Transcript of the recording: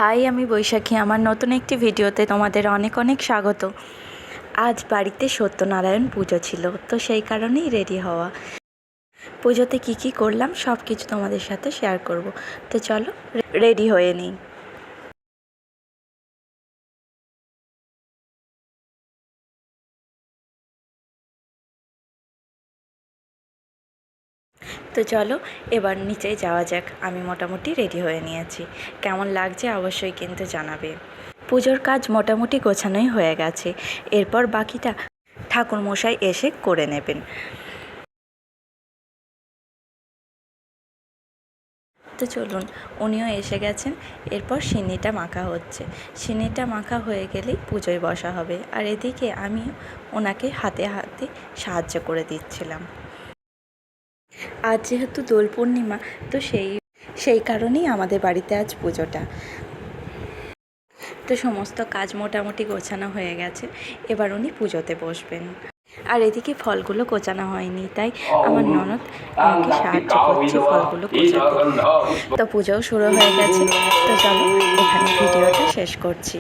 High, আমি বৈশাখী। আমার নতুন একটি ভিডিওতে তোমাদের অনেক অনেক স্বাগত। আজ বাড়িতে সত্যনারায়ণ পুজো ছিল, তো সেই কারণেই রেডি হওয়া। পুজোতে কি করলাম সব কিছু তোমাদের সাথে শেয়ার করব। তো চলো রেডি হয়ে নিই। তো চলো এবার নিচে যাওয়া যাক। আমি মোটামুটি রেডি হয়ে নিয়েছি। কেমন লাগছে অবশ্যই কিন্তু জানাবে। পুজোর কাজ মোটামুটি গোছানোই হয়ে গেছে। এরপর বাকিটা ঠাকুরমশাই এসে করে নেবেন। তো চলুন, উনিও এসে গেছেন। এরপর সিন্নিটা মাখা হচ্ছে। সিন্নিটা মাখা হয়ে গেলেই পুজোয় বসা হবে। আর এদিকে আমি ওনাকে হাতে হাতে সাহায্য করে দিচ্ছিলাম। আজ যেহেতু দোল পূর্ণিমা, তো সেই কারণেই আমাদের বাড়িতে আজ পুজোটা। তো সমস্ত কাজ মোটামুটি গোছানো হয়ে গেছে। এবার উনি পুজোতে বসবেন। আর এদিকে ফলগুলো কোচানো হয়নি, তাই আমার ননদ আমাকে সাহায্য করছে ফলগুলো কোচাতে। তো পুজোও শুরু হয়ে গেছে। তো চলো এখানে ভিডিওটা শেষ করছি।